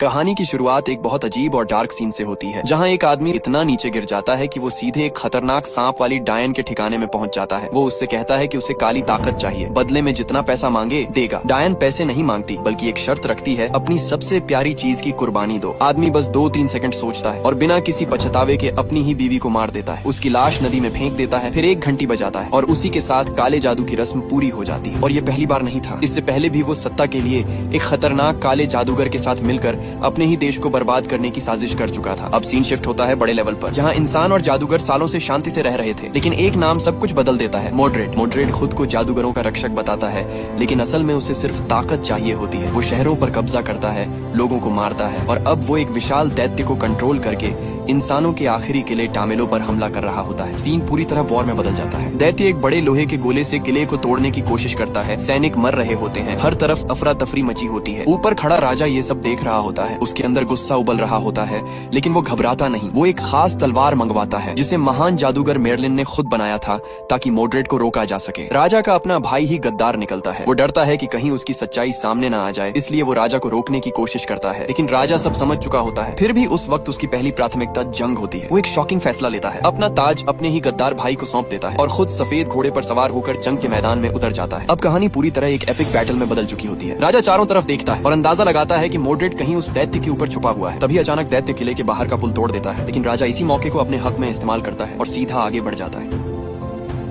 कहानी की शुरुआत एक बहुत अजीब और डार्क सीन से होती है, जहां एक आदमी इतना नीचे गिर जाता है कि वो सीधे एक खतरनाक सांप वाली डायन के ठिकाने में पहुंच जाता है। वो उससे कहता है कि उसे काली ताकत चाहिए, बदले में जितना पैसा मांगे देगा। डायन पैसे नहीं मांगती, बल्कि एक शर्त रखती है, अपनी सबसे प्यारी चीज की कुर्बानी दो। आदमी बस 2-3 सेकंड सोचता है और बिना किसी पछतावे के अपनी ही बीवी को मार देता है। उसकी लाश नदी में फेंक देता है। फिर 1 घंटी बजाता है और उसी के साथ काले जादू की रस्म पूरी हो जाती है। और ये पहली बार नहीं था, इससे पहले भी वो सत्ता के लिए एक खतरनाक काले जादूगर के साथ मिलकर अपने ही देश को बर्बाद करने की साजिश कर चुका था। अब सीन शिफ्ट होता है बड़े लेवल पर, जहां इंसान और जादूगर सालों से शांति से रह रहे थे, लेकिन एक नाम सब कुछ बदल देता है, मोड्रेड। मोड्रेड खुद को जादूगरों का रक्षक बताता है, लेकिन असल में उसे सिर्फ ताकत चाहिए होती है। वो शहरों पर कब्जा करता है, लोगों को मारता है और अब वो एक विशाल दैत्य को कंट्रोल करके इंसानों के आखिरी किले टामेलो पर हमला कर रहा होता है। सीन पूरी तरह वॉर में बदल जाता है। दैत्य एक बड़े लोहे के गोले से किले को तोड़ने की कोशिश करता है। सैनिक मर रहे होते हैं, हर तरफ अफरा तफरी मची होती है। ऊपर खड़ा राजा ये सब देख रहा होता है, उसके अंदर गुस्सा उबल रहा होता है, लेकिन वो घबराता नहीं। वो एक खास तलवार मंगवाता है, जिसे महान जादूगर मेर्लिन ने खुद बनाया था, ताकि मोड्रेड को रोका जा सके। राजा का अपना भाई ही गद्दार निकलता है। वो डरता है कि कहीं उसकी सच्चाई सामने न आ जाए, इसलिए वो राजा को रोकने की कोशिश करता है, लेकिन राजा सब समझ चुका होता है। फिर भी उस वक्त उसकी पहली प्राथमिकता जंग होती है। वो एक शॉकिंग फैसला लेता है, अपना ताज अपने ही गद्दार भाई को सौंप देता है और खुद सफेद घोड़े पर सवार होकर जंग के मैदान में उतर जाता है। अब कहानी पूरी तरह एक एपिक बैटल में बदल चुकी होती है। राजा चारों तरफ देखता है और अंदाजा लगाता है कि मोड्रेड कहीं उस दैत्य के ऊपर छुपा हुआ है। तभी अचानक दैत्य किले के बाहर का पुल तोड़ देता है, लेकिन राजा इसी मौके को अपने हक में इस्तेमाल करता है और सीधा आगे बढ़ जाता है।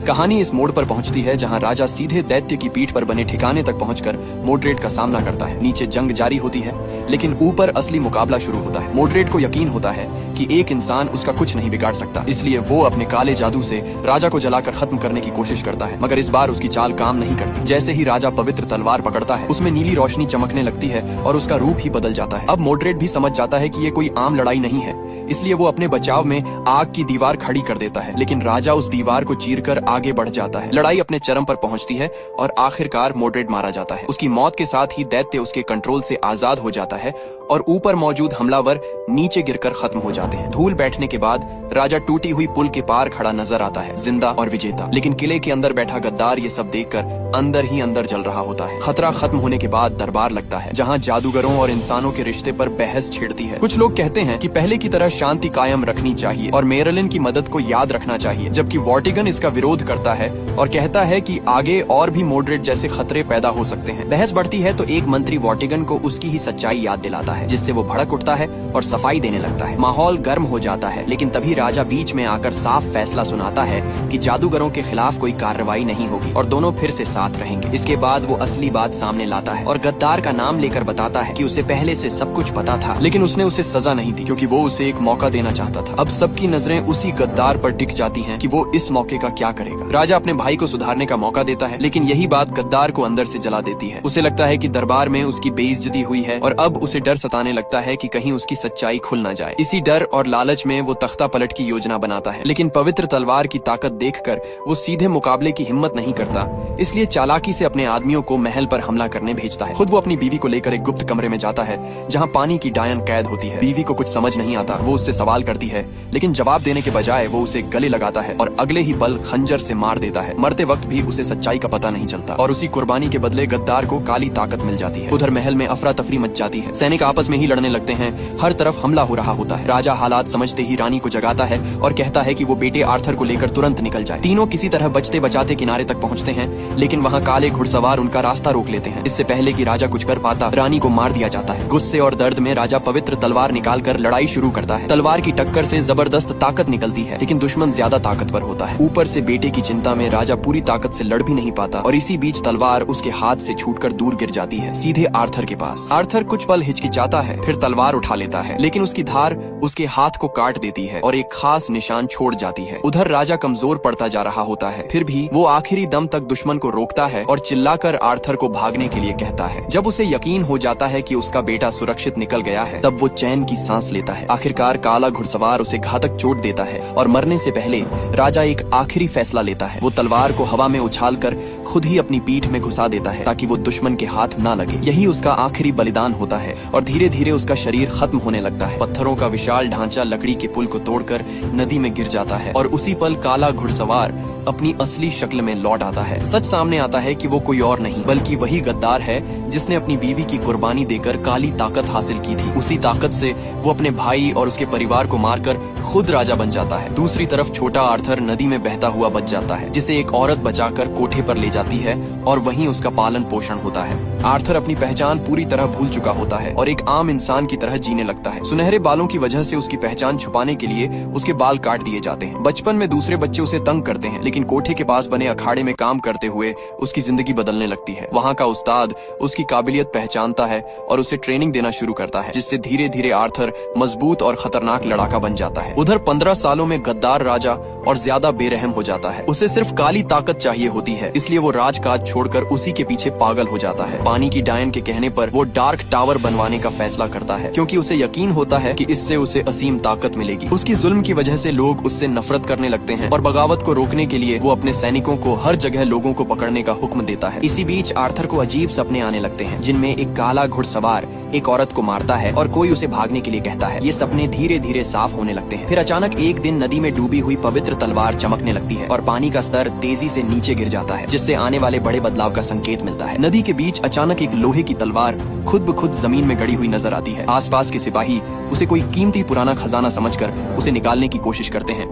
कहानी इस मोड़ पर पहुंचती है जहां राजा सीधे दैत्य की पीठ पर बने ठिकाने तक पहुंचकर मोड्रेड का सामना करता है। नीचे जंग जारी होती है, लेकिन ऊपर असली मुकाबला शुरू होता है। मोड्रेड को यकीन होता है कि एक इंसान उसका कुछ नहीं बिगाड़ सकता, इसलिए वो अपने काले जादू से राजा को जलाकर खत्म करने की कोशिश करता है। मगर इस बार उसकी चाल काम नहीं करती। जैसे ही राजा पवित्र तलवार पकड़ता है, उसमें नीली रोशनी चमकने लगती है और उसका रूप ही बदल जाता है। अब मोड्रेड भी समझ जाता है कि ये कोई आम लड़ाई नहीं है, इसलिए वो अपने बचाव में आग की दीवार खड़ी कर देता है, लेकिन राजा उस दीवार को चीरकर आगे बढ़ जाता है। लड़ाई अपने चरम पर पहुंचती है और आखिरकार मोड्रेड मारा जाता है। उसकी मौत के साथ ही दैत्य उसके कंट्रोल से आजाद हो जाता है और ऊपर मौजूद हमलावर नीचे गिरकर खत्म हो जाते हैं। धूल बैठने के बाद राजा टूटी हुई पुल के पार खड़ा नजर आता है, जिंदा और विजेता। लेकिन किले के अंदर बैठा गद्दार ये सब देखकर अंदर ही अंदर जल रहा होता है। खतरा खत्म होने के बाद दरबार लगता है, जहां जादूगरों और इंसानों के रिश्ते पर बहस छिड़ती है। कुछ लोग कहते हैं कि पहले की तरह शांति कायम रखनी चाहिए और मेरलिन की मदद को याद रखना चाहिए, जबकि वॉर्टिगन इसका विरोध करता है और कहता है कि आगे और भी मोड्रेड जैसे खतरे पैदा हो सकते हैं। बहस बढ़ती है तो एक मंत्री वॉर्टिगन को उसकी ही सच्चाई याद दिलाता है, जिससे वो भड़क उठता है और सफाई देने लगता है। माहौल गर्म हो जाता है, लेकिन तभी राजा बीच में आकर साफ फैसला सुनाता है कि जादूगरों के खिलाफ कोई कार्रवाई नहीं होगी और दोनों फिर से साथ रहेंगे। इसके बाद वो असली बात सामने लाता है और गद्दार का नाम लेकर बताता है कि उसे पहले से सब कुछ पता था, लेकिन उसने उसे सजा नहीं दी, क्योंकि वो उसे एक मौका देना चाहता था। अब सबकी नजरें उसी गद्दार पर टिक जाती हैं कि वो इस मौके का क्या करेगा। राजा अपने भाई को सुधारने का मौका देता है, लेकिन यही बात गद्दार को अंदर से जला देती है। उसे लगता है कि दरबार में उसकी बेइज्जती हुई है और अब उसे डर सताने लगता है कि कहीं उसकी सच्चाई खुल न जाए। इसी डर और लालच में वो तख्ता पलट की योजना बनाता है, लेकिन पवित्र तलवार की ताकत देखकर वो सीधे मुकाबले की हिम्मत नहीं करता, इसलिए चालाकी से अपने आदमियों को महल पर हमला करने भेजता है। खुद वो अपनी बीवी को लेकर एक गुप्त कमरे में जाता है, जहां पानी की डायन कैद होती है। बीवी को कुछ समझ नहीं आता। वो उससे सवाल करती है, लेकिन जवाब देने के बजाय वो उसे गले लगाता है और अगले ही पल खंजर से मार देता है। मरते वक्त भी उसे सच्चाई का पता नहीं चलता और उसी कुर्बानी के बदले गद्दार को काली ताकत मिल जाती है। उधर महल में अफरा तफरी मच जाती है। सैनिक आपस में ही लड़ने लगते हैं, हर तरफ हमला हो रहा होता है। राजा हालात समझते ही रानी को जगाता है और कहता है कि वो बेटे आर्थर को लेकर तुरंत निकल जाए। तीनों किसी तरह बचते बचाते किनारे तक पहुंचते हैं, लेकिन वहां काले घुड़सवार उनका रास्ता रोक लेते हैं। इससे पहले कि राजा कुछ कर पाता, रानी को मार दिया जाता है। गुस्से और दर्द में राजा पवित्र तलवार निकालकर लड़ाई शुरू करता है। तलवार की टक्कर से जबरदस्त ताकत निकलती है, लेकिन दुश्मन ज्यादा ताकतवर होता है। ऊपर से बेटे की चिंता में राजा पूरी ताकत से लड़ भी नहीं पाता और इसी बीच तलवार उसके हाथ से छूटकर दूर गिर जाती है, सीधे आर्थर के पास। आर्थर कुछ पल हिचकिचाता है, फिर तलवार उठा लेता है, लेकिन उसकी धार उसके हाथ को काट देती है और एक खास निशान छोड़ जाती है। उधर राजा कमजोर पड़ता जा रहा होता है, फिर भी वो आखिरी दम तक दुश्मन को रोकता है और चिल्लाकर आर्थर को भागने के लिए कहता है। जब उसे यकीन हो जाता है कि उसका बेटा सुरक्षित निकल गया है, तब वो चैन की सांस लेता है। आखिरकार काला घुड़सवार उसे घातक चोट देता है और मरने से पहले राजा एक आखिरी फैसला लेता है। वो तलवार को हवा में उछालकर खुद ही अपनी पीठ में घुसा देता है, ताकि वो दुश्मन के हाथ ना लगे। यही उसका आखिरी बलिदान होता है और धीरे धीरे उसका शरीर खत्म होने लगता है। पत्थरों का विशाल ढांचा लकड़ी के पुल को तोड़कर नदी में गिर जाता है और उसी पल काला घुड़सवार अपनी असली शक्ल में लौट आता है। सच सामने आता है कि वो कोई और नहीं बल्कि वही गद्दार है जिसने अपनी बीवी की कुर्बानी देकर काली ताकत हासिल की थी। उसी ताकत से वो अपने भाई और उसके परिवार को मारकर खुद राजा बन जाता है। दूसरी तरफ छोटा आर्थर नदी में बहता हुआ बच जाता है, जिसे एक औरत बचाकर कोठे पर ले जाती है और वहीं उसका पालन पोषण होता है। आर्थर अपनी पहचान पूरी तरह भूल चुका होता है और एक आम इंसान की तरह जीने लगता है। सुनहरे बालों की वजह से उसकी पहचान छुपाने के लिए उसके बाल काट दिए जाते हैं। बचपन में दूसरे बच्चे उसे तंग करते हैं, लेकिन कोठे के पास बने अखाड़े में काम करते हुए उसकी जिंदगी बदलने लगती है। वहाँ का उस्ताद उसकी काबिलियत पहचानता है और उसे ट्रेनिंग देना शुरू करता है, जिससे धीरे धीरे आर्थर मजबूत और खतरनाक लड़ाका बन जाता है। उधर 15 सालों में गद्दार राजा और ज्यादा बेरहम हो जाता है। उसे सिर्फ काली ताकत चाहिए होती है, इसलिए वो राजकाज छोड़कर उसी के पीछे पागल हो जाता है। पानी की डायन के कहने पर वो डार्क टावर बनवाने का फैसला करता है, क्योंकि उसे यकीन होता है कि इससे उसे असीम ताकत मिलेगी। उसकी जुल्म की वजह से लोग उससे नफरत करने लगते हैं और बगावत को रोकने के लिए वो अपने सैनिकों को हर जगह लोगों को पकड़ने का हुक्म देता है। इसी बीच आर्थर को अजीब सपने आने लगते हैं, जिनमें एक काला घुड़सवार एक औरत को मारता है और कोई उसे भागने के लिए कहता है। ये सपने धीरे धीरे साफ होने लगते हैं। फिर अचानक एक दिन नदी में डूबी हुई पवित्र तलवार चमकने लगती है और पानी का स्तर तेजी से नीचे गिर जाता है, जिससे आने वाले बड़े बदलाव का संकेत मिलता है। नदी के बीच अचानक एक लोहे की तलवार खुद ब खुद जमीन में गड़ी हुई नजर आती है। आसपास के सिपाही उसे कोई कीमती पुराना खजाना समझकर उसे निकालने की कोशिश करते हैं,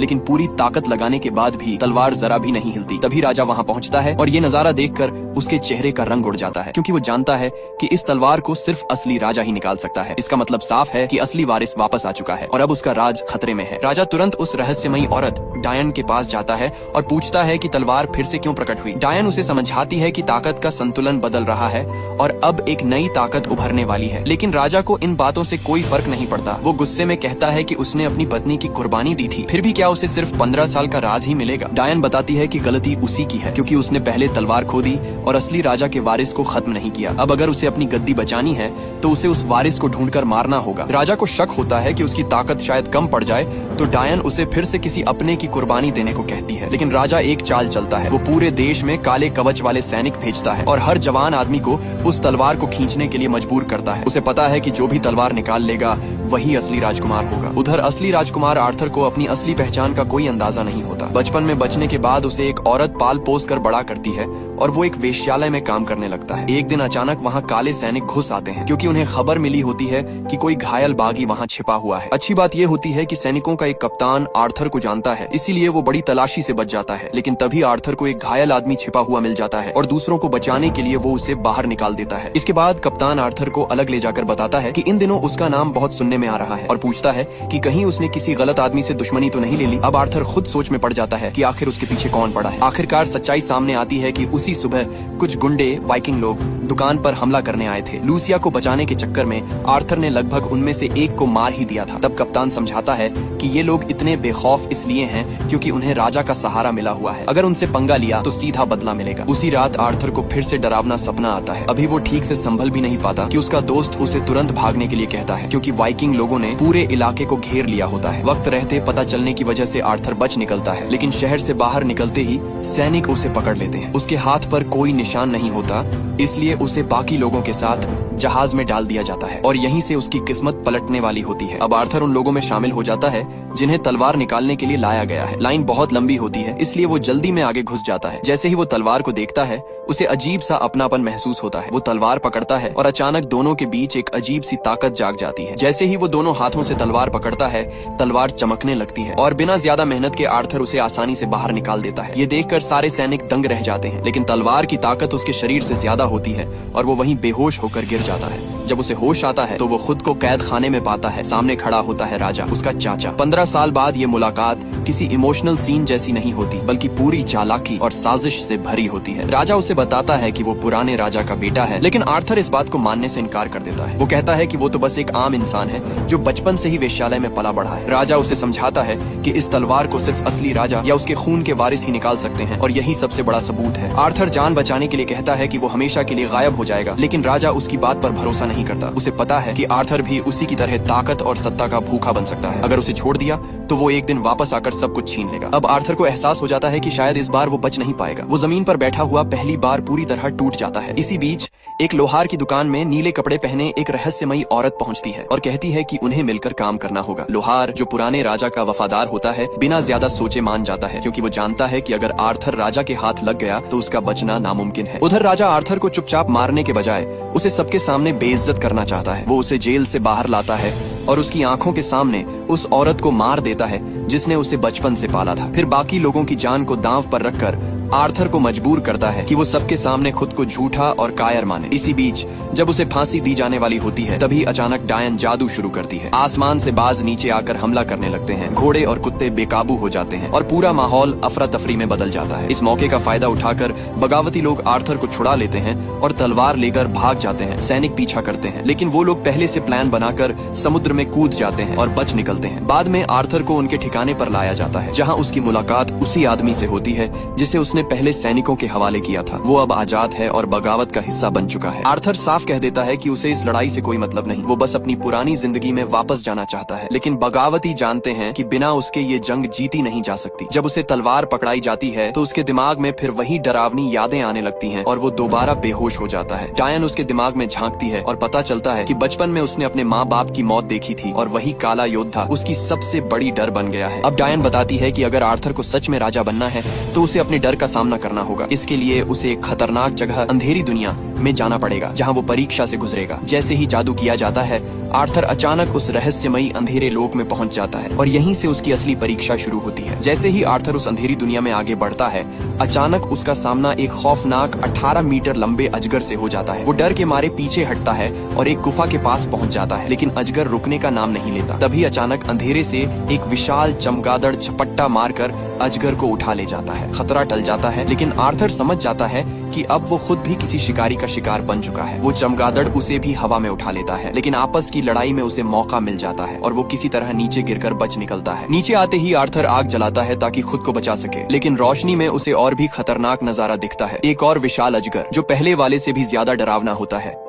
लेकिन पूरी ताकत लगाने के बाद भी तलवार जरा भी नहीं हिलती। तभी राजा वहां पहुंचता है और ये नजारा देखकर उसके चेहरे का रंग उड़ जाता है, क्योंकि वो जानता है कि इस तलवार को सिर्फ असली राजा ही निकाल सकता है। इसका मतलब साफ है कि असली वारिस वापस आ चुका है और अब उसका राज खतरे में है। राजा तुरंत उस रहस्यमयी औरत डायन के पास जाता है और पूछता है कि तलवार फिर से क्यों प्रकट हुई। डायन उसे समझाती है कि ताकत का संतुलन बदल रहा है और अब एक नई ताकत उभरने वाली है। लेकिन राजा को इन बातों से कोई फर्क नहीं पड़ता। वो गुस्से में कहता है कि उसने अपनी पत्नी की कुर्बानी दी थी, फिर भी क्या उसे सिर्फ 15 साल का राज ही मिलेगा। डायन बताती है कि गलती उसी की है, क्योंकि उसने पहले तलवार खो दी और असली राजा के वारिस को खत्म नहीं किया। अब अगर उसे अपनी गद्दी बचानी है तो उसे उस वारिस को ढूंढकर मारना होगा। राजा को शक होता है कि उसकी ताकत शायद कम पड़ जाए, तो डायन उसे फिर से किसी अपने की कुर्बानी देने को कहती है। लेकिन राजा एक चाल चलता है। वो पूरे देश में काले कवच वाले सैनिक भेजता है और हर जवान आदमी को उस तलवार को खींचने के लिए मजबूर करता है। उसे पता है कि जो भी तलवार निकाल लेगा वही असली राजकुमार होगा। उधर असली राजकुमार आर्थर को अपनी असली पहचान का कोई अंदाजा नहीं होता। बचपन में बचने के बाद उसे एक औरत पाल पोस कर बड़ा करती है और वो एक वेश्यालय में काम करने लगता है। एक दिन अचानक वहाँ काले सैनिक घुस आते हैं, क्योंकि उन्हें खबर मिली होती है कि कोई घायल बागी वहाँ छिपा हुआ है। अच्छी बात यह होती है कि सैनिकों का एक कप्तान आर्थर को जानता है, इसीलिए वो बड़ी तलाशी से बच जाता है। लेकिन तभी आर्थर को एक घायल आदमी छिपा हुआ मिल जाता है और दूसरों को बचाने के लिए वो उसे बाहर निकाल देता है। इसके बाद कप्तान आर्थर को अलग ले जाकर बताता है कि इन दिनों उसका नाम बहुत सुनने में आ रहा है और पूछता है कि कहीं उसने किसी गलत आदमी से दुश्मनी तो नहीं ले ली। अब आर्थर खुद सोच में पड़ जाता है कि आखिर उसके पीछे कौन पड़ा है। आखिरकार सच्चाई सामने आती है कि उसी सुबह कुछ गुंडे वाइकिंग लोग दुकान पर हमला करने आए थे। लूसिया को बचाने के चक्कर में आर्थर ने लगभग उनमें से एक को मार ही दिया था। तब कप्तान समझाता है कि ये लोग इतने बेखौफ इसलिए हैं क्योंकि उन्हें राजा का सहारा मिला हुआ है। अगर उनसे पंगा लिया तो सीधा बदला मिलेगा। उसी रात आर्थर को फिर से डरावना सपना आता है। अभी वो ठीक से संभल भी नहीं पाता कि उसका दोस्त उसे तुरंत भागने के लिए कहता है, क्योंकि वाइकिंग लोगों ने पूरे इलाके को घेर लिया होता है। वक्त रहते पता चलने की वजह से आर्थर बच निकलता है, लेकिन शहर से बाहर निकलते ही सैनिक उसे पकड़ लेते हैं। उसके हाथ पर कोई निशान नहीं होता, इसलिए उसे बाकी लोगों के साथ जहाज में डाल दिया जाता है और यहीं से उसकी किस्मत पलटने वाली होती है। अब आर्थर उन लोगों में शामिल हो जाता है जिन्हें तलवार निकालने के लिए लाया गया है। लाइन बहुत लंबी होती है, इसलिए वो जल्दी में आगे घुस जाता है। जैसे ही वो तलवार को देखता है उसे अजीब सा अपनापन महसूस होता है। वो तलवार पकड़ता है और अचानक दोनों के बीच एक अजीब सी ताकत जाग जाती है। जैसे ही वो दोनों हाथों से तलवार पकड़ता है, तलवार चमकने लगती है और बिना ज्यादा मेहनत के आर्थर उसे आसानी से बाहर निकाल देता है। ये देखकर सारे सैनिक दंग रह जाते हैं, लेकिन तलवार की ताकत उसके शरीर से ज्यादा होती है और वो वहीं बेहोश होकर गिर जाता है। जब उसे होश आता है तो वो खुद को कैद खाने में पाता है। सामने खड़ा होता है राजा, उसका चाचा। 15 साल बाद ये मुलाकात किसी इमोशनल सीन जैसी नहीं होती, बल्कि पूरी चालाकी और साजिश से भरी होती है। राजा उसे बताता है कि वो पुराने राजा का बेटा है, लेकिन आर्थर इस बात को मानने से इनकार कर देता है। वो कहता है कि वो तो बस एक आम इंसान है जो बचपन से ही वेश्यालय में पला बढ़ा है। राजा उसे समझाता है कि इस तलवार को सिर्फ असली राजा या उसके खून के वारिस ही निकाल सकते हैं और यही सबसे बड़ा सबूत है। आर्थर जान बचाने के लिए कहता है कि वो हमेशा हमेशा के लिए गायब हो जाएगा। लेकिन राजा उसकी बात पर भरोसा नहीं करता। उसे पता है कि आर्थर भी उसी की तरह ताकत और सत्ता का भूखा बन सकता है। अगर उसे छोड़ दिया तो वो एक दिन वापस आकर सब कुछ छीन लेगा। अब आर्थर को एहसास हो जाता है कि शायद इस बार वो बच नहीं पाएगा। वो जमीन पर बैठा हुआ पहली बार पूरी तरह टूट जाता है। इसी बीच एक लोहार की दुकान में नीले कपड़े पहने एक रहस्यमयी औरत पहुंचती है और कहती है कि उन्हें मिलकर काम करना होगा। लोहार, जो पुराने राजा का वफादार होता है, बिना ज्यादा सोचे मान जाता है, क्योंकि वो जानता है कि अगर आर्थर राजा के हाथ लग गया तो उसका बचना नामुमकिन है। उधर राजा आर्थर को चुपचाप मारने के बजाय उसे सबके सामने बेइज्जत करना चाहता है। वो उसे जेल से बाहर लाता है और उसकी आंखों के सामने उस औरत को मार देता है जिसने उसे बचपन से पाला था। फिर बाकी लोगों की जान को दांव पर रखकर आर्थर को मजबूर करता है कि वो सबके सामने खुद को झूठा और कायर माने। इसी बीच जब उसे फांसी दी जाने वाली होती है, तभी अचानक डायन जादू शुरू करती है। आसमान से बाज नीचे आकर हमला करने लगते हैं। घोड़े और कुत्ते बेकाबू हो जाते हैं और पूरा माहौल अफरा तफरी में बदल जाता है। इस मौके का फायदा उठाकर बगावती लोग आर्थर को छुड़ा लेते हैं और तलवार लेकर भाग जाते हैं। सैनिक पीछा करते हैं, लेकिन वो लोग पहले से प्लान बनाकर समुद्र में कूद जाते हैं और बच निकलते हैं। बाद में आर्थर को उनके ठिकाने पर लाया जाता है, जहाँ उसकी मुलाकात उसी आदमी से होती है जिसे उसने पहले सैनिकों के हवाले किया था। वो अब आजाद है और बगावत का हिस्सा बन चुका है। आर्थर साफ कह देता है कि उसे इस लड़ाई से कोई मतलब नहीं, वो बस अपनी पुरानी जिंदगी में वापस जाना चाहता है। लेकिन बगावती जानते हैं कि बिना उसके ये जंग जीती नहीं जा सकती। जब उसे तलवार पकड़ाई जाती है तो उसके दिमाग में फिर वही डरावनी यादें आने लगती हैं और वो दोबारा बेहोश हो जाता है। डायन उसके दिमाग में झांकती है और पता चलता है कि बचपन में उसने अपने माँ बाप की मौत देखी थी और वही काला योद्धा उसकी सबसे बड़ी डर बन गया है। अब डायन बताती है कि अगर आर्थर को सच में राजा बनना है तो उसे अपने डर का सामना करना होगा। इसके लिए उसे एक खतरनाक जगह, अंधेरी दुनिया में जाना पड़ेगा, जहाँ वो परीक्षा से गुजरेगा। जैसे ही जादू किया जाता है, आर्थर अचानक उस रहस्यमयी अंधेरे लोक में पहुंच जाता है और यहीं से उसकी असली परीक्षा शुरू होती है। जैसे ही आर्थर उस अंधेरी दुनिया में आगे बढ़ता है, अचानक उसका सामना एक खौफनाक 18 मीटर लंबे अजगर से हो जाता है। वो डर के मारे पीछे हटता है और एक गुफा के पास पहुंच जाता है, लेकिन अजगर रुकने का नाम नहीं लेता। तभी अचानक अंधेरे से एक विशाल चमगादड़ झपट्टा मारकर अजगर को उठा ले जाता है। खतरा टल जाता है, लेकिन आर्थर समझ जाता है कि अब वो खुद भी किसी शिकारी का शिकार बन चुका है। वो चमगादड़ उसे भी हवा में उठा लेता है, लेकिन आपस की लड़ाई में उसे मौका मिल जाता है और वो किसी तरह नीचे गिरकर बच निकलता है। नीचे आते ही आर्थर आग जलाता है ताकि खुद को बचा सके, लेकिन रोशनी में उसे और भी खतरनाक नजारा दिखता है। एक और विशाल अजगर जो पहले वाले से भी ज्यादा डरावना होता है।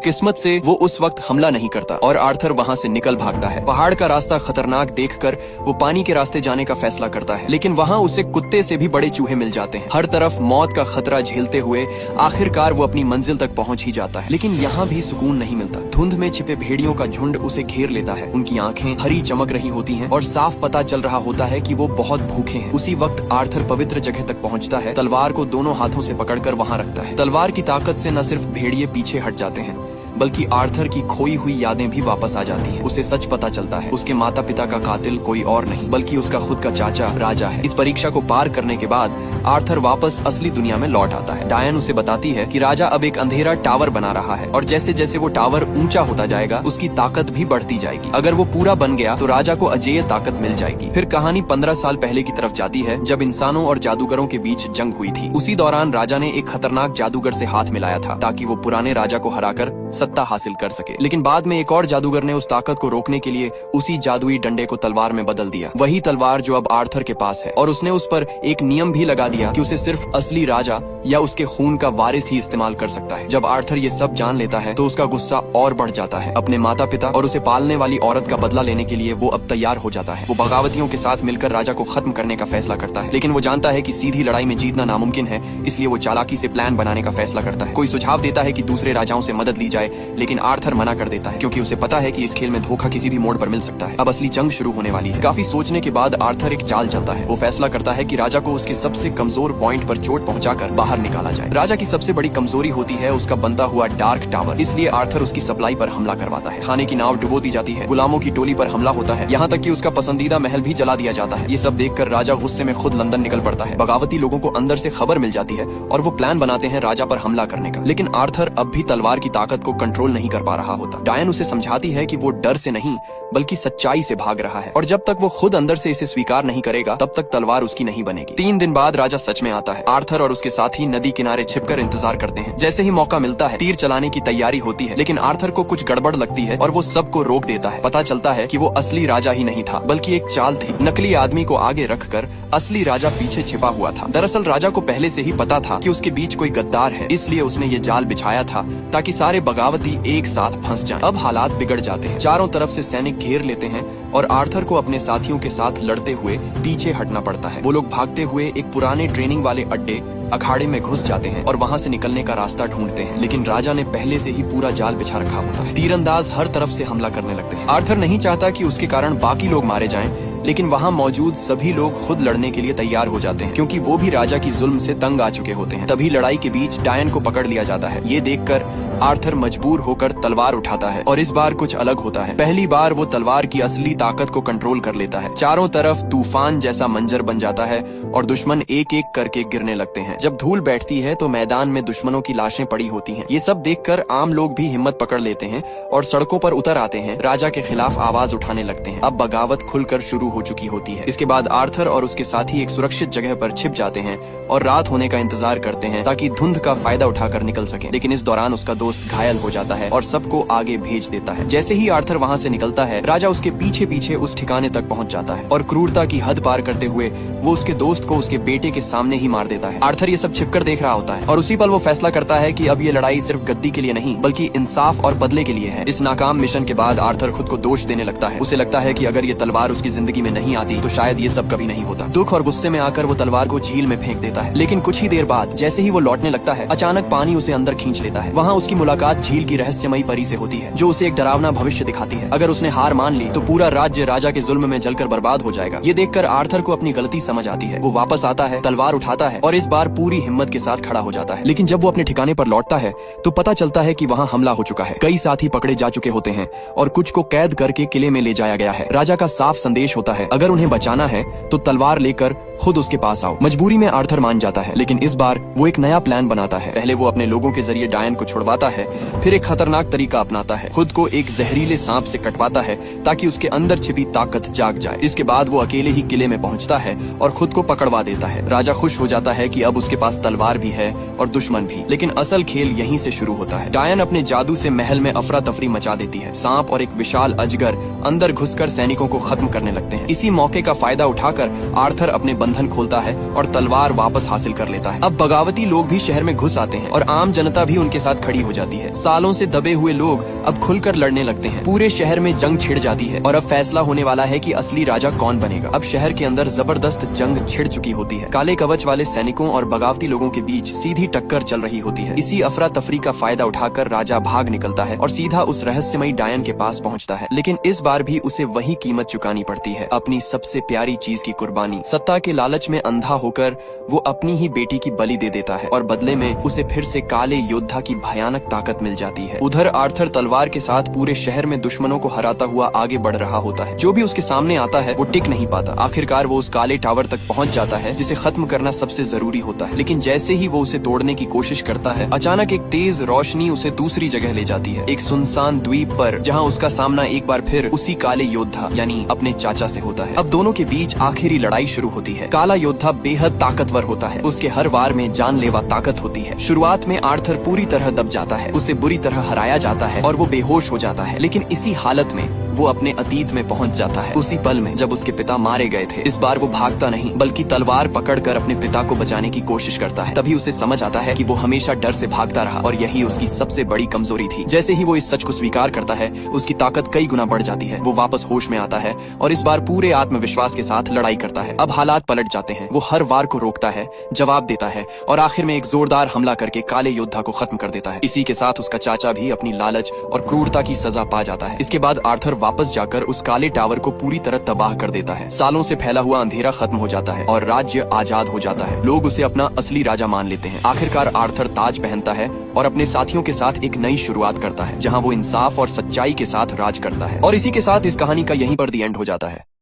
किस्मत से वो उस वक्त हमला नहीं करता और आर्थर वहाँ से निकल भागता है। पहाड़ का रास्ता खतरनाक देखकर वो पानी के रास्ते जाने का फैसला करता है, लेकिन वहाँ उसे कुत्ते से भी बड़े चूहे मिल जाते हैं। हर तरफ मौत का खतरा झेलते हुए आखिरकार वो अपनी मंजिल तक पहुँच ही जाता है, लेकिन यहाँ भी सुकून नहीं मिलता। धुंध में छिपे भेड़ियों का झुंड उसे घेर लेता है। उनकी आंखें हरी चमक रही होती हैं और साफ पता चल रहा होता है कि वो बहुत भूखे हैं। उसी वक्त आर्थर पवित्र जगह तक पहुँचता है, तलवार को दोनों हाथों से पकड़कर वहाँ रखता है। तलवार की ताकत से न सिर्फ भेड़िए पीछे हट जाते हैं, बल्कि आर्थर की खोई हुई यादें भी वापस आ जाती हैं। उसे सच पता चलता है, उसके माता पिता का कातिल कोई और नहीं बल्कि उसका खुद का चाचा राजा है। इस परीक्षा को पार करने के बाद आर्थर वापस असली दुनिया में लौट आता है। डायन उसे बताती है कि राजा अब एक अंधेरा टावर बना रहा है और जैसे जैसे वो टावर ऊंचा होता जाएगा, उसकी ताकत भी बढ़ती जाएगी। अगर वो पूरा बन गया तो राजा को अजेय ताकत मिल जाएगी। फिर कहानी 15 साल पहले की तरफ जाती है, जब इंसानों और जादूगरों के बीच जंग हुई थी। उसी दौरान राजा ने एक खतरनाक जादूगर से हाथ मिलाया था ताकि वो पुराने राजा को हराकर सत्ता हासिल कर सके। लेकिन बाद में एक और जादूगर ने उस ताकत को रोकने के लिए उसी जादुई डंडे को तलवार में बदल दिया। वही तलवार जो अब आर्थर के पास है, और उसने उस पर एक नियम भी लगा दिया कि उसे सिर्फ असली राजा या उसके खून का वारिस ही इस्तेमाल कर सकता है। जब आर्थर ये सब जान लेता है तो उसका गुस्सा और बढ़ जाता है। अपने माता पिता और उसे पालने वाली औरत का बदला लेने के लिए वो अब तैयार हो जाता है। वो बगावतियों के साथ मिलकर राजा को खत्म करने का फैसला करता है, लेकिन वो जानता है कि सीधी लड़ाई में जीतना नामुमकिन है, इसलिए वो चालाकी से प्लान बनाने का फैसला करता है। कोई सुझाव देता है कि दूसरे राजाओं से मदद ली जाए, लेकिन आर्थर मना कर देता है क्योंकि उसे पता है कि इस खेल में धोखा किसी भी मोड़ पर मिल सकता है। अब असली जंग शुरू होने वाली है। काफी सोचने के बाद आर्थर एक चाल चलता है। वो फैसला करता है कि राजा को उसके सबसे कमजोर पॉइंट पर चोट पहुंचाकर बाहर निकाला जाए। राजा की सबसे बड़ी कमजोरी होती है उसका बनता हुआ डार्क टावर, इसलिए आर्थर उसकी सप्लाई पर हमला करवाता है। खाने की नाव डुबो दी जाती है, गुलामों की टोली पर हमला होता है, यहाँ तक कि उसका पसंदीदा महल भी जला दिया जाता है। ये सब देखकर राजा गुस्से में खुद लंदन निकल पड़ता है। बगावती लोगों को अंदर से खबर मिल जाती है और वो प्लान बनाते हैं राजा पर हमला करने का, लेकिन आर्थर अब भी तलवार की ताकत को कंट्रोल नहीं कर पा रहा होता। डायन उसे समझाती है कि वो डर से नहीं बल्कि सच्चाई से भाग रहा है और जब तक वो खुद अंदर से इसे स्वीकार नहीं करेगा तब तक तलवार उसकी नहीं बनेगी। 3 दिन बाद राजा सच में आता है। आर्थर और उसके साथी नदी किनारे छिपकर इंतजार करते हैं। जैसे ही मौका मिलता है तीर चलाने की तैयारी होती है, लेकिन आर्थर को कुछ गड़बड़ लगती है और वो सबको रोक देता है। पता चलता है कि वो असली राजा ही नहीं था बल्कि एक चाल थी। नकली आदमी को आगे रखकर असली राजा पीछे छिपा हुआ था। दरअसल राजा को पहले से ही पता था कि उसके बीच कोई गद्दार है, इसलिए उसने ये जाल बिछाया था ताकि सारे बगावती एक साथ फंस जाएं। अब हालात बिगड़ जाते हैं। चारों तरफ से सैनिक घेर लेते हैं और आर्थर को अपने साथियों के साथ लड़ते हुए पीछे हटना पड़ता है। वो लोग भागते हुए एक पुराने ट्रेनिंग वाले अड्डे अखाड़े में घुस जाते हैं और वहाँ से निकलने का रास्ता ढूंढते हैं, लेकिन राजा ने पहले से ही पूरा जाल बिछा रखा होता है। तीरंदाज हर तरफ से हमला करने लगते हैं। आर्थर नहीं चाहता कि उसके कारण बाकी लोग मारे जाएं, लेकिन वहाँ मौजूद सभी लोग खुद लड़ने के लिए तैयार हो जाते हैं क्योंकि वो भी राजा की जुल्म से तंग आ चुके होते हैं। तभी लड़ाई के बीच डायन को पकड़ लिया जाता है। ये देखकर आर्थर मजबूर होकर तलवार उठाता है और इस बार कुछ अलग होता है। पहली बार वो तलवार की असली ताकत को कंट्रोल कर लेता है। चारों तरफ तूफान जैसा मंजर बन जाता है और दुश्मन एक एक करके गिरने लगते हैं। जब धूल बैठती है तो मैदान में दुश्मनों की लाशें पड़ी होती हैं। ये सब देखकर आम लोग भी हिम्मत पकड़ लेते हैं और सड़कों पर उतर आते हैं। राजा के खिलाफ आवाज उठाने लगते हैं। अब बगावत खुलकर शुरू हो चुकी होती है। इसके बाद आर्थर और उसके साथी एक सुरक्षित जगह पर छिप जाते हैं और रात होने का इंतजार करते हैं ताकि धुंध का फायदा उठाकर निकल सके। लेकिन इस दौरान उसका दोस्त घायल हो जाता है और सबको आगे भेज देता है। जैसे ही आर्थर वहाँ से निकलता है, राजा उसके पीछे पीछे उस ठिकाने तक पहुँच जाता है और क्रूरता की हद पार करते हुए वो उसके दोस्त को उसके बेटे के सामने ही मार देता है। आर्थर ये सब छिपकर देख रहा होता है और उसी पल वो फैसला करता है कि अब ये लड़ाई सिर्फ गद्दी के लिए नहीं बल्कि इंसाफ और बदले के लिए है। इस नाकाम मिशन के बाद आर्थर खुद को दोष देने लगता है। उसे लगता है कि अगर ये तलवार उसकी जिंदगी में नहीं आती तो शायद ये सब कभी नहीं होता। दुख और गुस्से में आकर वो तलवार को झील में फेंक देता है, लेकिन कुछ ही देर बाद जैसे ही वो लौटने लगता है, अचानक पानी उसे अंदर खींच लेता है। वहाँ उसकी मुलाकात झील की रहस्यमयी परी से होती है जो उसे एक डरावना भविष्य दिखाती है। अगर उसने हार मान ली तो पूरा राज्य राजा के जुल्म में जलकर बर्बाद हो जाएगा। ये देखकर आर्थर को अपनी गलती समझ आती है। वो वापस आता है, तलवार उठाता है और इस बार पूरी हिम्मत के साथ खड़ा हो जाता है। लेकिन जब वो अपने ठिकाने पर लौटता है तो पता चलता है कि वहाँ हमला हो चुका है। कई साथी पकड़े जा चुके होते हैं और कुछ को कैद करके किले में ले जाया गया है। राजा का साफ संदेश होता है, अगर उन्हें बचाना है तो तलवार लेकर खुद उसके पास आओ। मजबूरी में आर्थर मान जाता है, लेकिन इस बार वो एक नया प्लान बनाता है। पहले वो अपने लोगों के जरिए डायन को छुड़वाता है, फिर एक खतरनाक तरीका अपनाता है। खुद को एक जहरीले सांप से कटवाता है ताकि उसके अंदर छिपी ताकत जाग जाए। इसके बाद वो अकेले ही किले में पहुंचता है और खुद को पकड़वा देता है। राजा खुश हो जाता है कि अब उसके पास तलवार भी है और दुश्मन भी, लेकिन असल खेल यहीं से शुरू होता है। डायन अपने जादू से महल में अफरा तफरी मचा देती है। सांप और एक विशाल अजगर अंदर घुसकर सैनिकों को खत्म करने लगते हैं। इसी मौके का फायदा उठाकर आर्थर अपने बंधन खोलता है और तलवार वापस हासिल कर लेता है। अब बगावती लोग भी शहर में घुस आते हैं और आम जनता भी उनके साथ खड़ी हो जाती है। सालों से दबे हुए लोग अब खुलकर लड़ने लगते हैं। पूरे शहर में जंग छिड़ जाती है और अब फैसला होने वाला है कि असली राजा कौन बनेगा। अब शहर के अंदर जबरदस्त जंग छिड़ चुकी होती है। काले कवच वाले सैनिकों और बगावती लोगों के बीच सीधी टक्कर चल रही होती है। इसी अफरा तफरी का फायदा उठाकर राजा भाग निकलता है और सीधा उस रहस्यमयी डायन के पास पहुंचता है। लेकिन इस बार भी उसे वही कीमत चुकानी पड़ती है, अपनी सबसे प्यारी चीज की कुर्बानी। सत्ता के लालच में अंधा होकर वो अपनी ही बेटी की बलि दे देता है और बदले में उसे फिर से काले योद्धा की भयानक ताकत मिल जाती है। उधर आर्थर तलवार के साथ पूरे शहर में दुश्मनों को हराता हुआ आगे बढ़ रहा होता है। जो भी उसके सामने आता है वो टिक नहीं पाता। आखिरकार वो उस काले टावर तक पहुंच जाता है जिसे खत्म करना सबसे जरूरी होता है। लेकिन जैसे ही वो उसे तोड़ने की कोशिश करता है, अचानक एक तेज रोशनी उसे दूसरी जगह ले जाती है, एक सुनसान द्वीप पर, जहाँ उसका सामना एक बार फिर उसी काले योद्धा यानी अपने चाचा से होता है। अब दोनों के बीच आखिरी लड़ाई शुरू होती है। काला योद्धा बेहद ताकतवर होता है, उसके हर वार में जानलेवा ताकत होती है। शुरुआत में आर्थर पूरी तरह दब जाता है, उसे बुरी तरह हराया जाता है और वो बेहोश हो जाता है। लेकिन इसी हालत में वो अपने अतीत में पहुंच जाता है, उसी पल में जब उसके पिता मारे गए थे। इस बार वो भागता नहीं बल्कि तलवार पकड़कर अपने पिता को बचाने की कोशिश करता है। तभी उसे समझ आता है कि वो हमेशा डर से भागता रहा और यही उसकी सबसे बड़ी कमजोरी थी। जैसे ही वो इस सच को स्वीकार करता है, उसकी ताकत कई गुना बढ़ जाती है। वो वापस होश में आता है और इस बार पूरे आत्मविश्वास के साथ लड़ाई करता है। अब हालात पलट जाते हैं। वो हर वार को रोकता है, जवाब देता है और आखिर में एक जोरदार हमला करके काले योद्धा को खत्म कर देता है। इसी के साथ उसका चाचा भी अपनी लालच और क्रूरता की सजा पा जाता है। इसके बाद आर्थर वापस जाकर उस काले टावर को पूरी तरह तबाह कर देता है। सालों से फैला हुआ अंधेरा खत्म हो जाता है और राज्य आजाद हो जाता है। लोग उसे अपना असली राजा मान लेते हैं। आखिरकार आर्थर ताज पहनता है और अपने साथियों के साथ एक नई शुरुआत करता है, जहां वो इंसाफ और सच्चाई के साथ राज करता है। और इसी के साथ इस कहानी का यहीं पर दी एंड हो जाता है।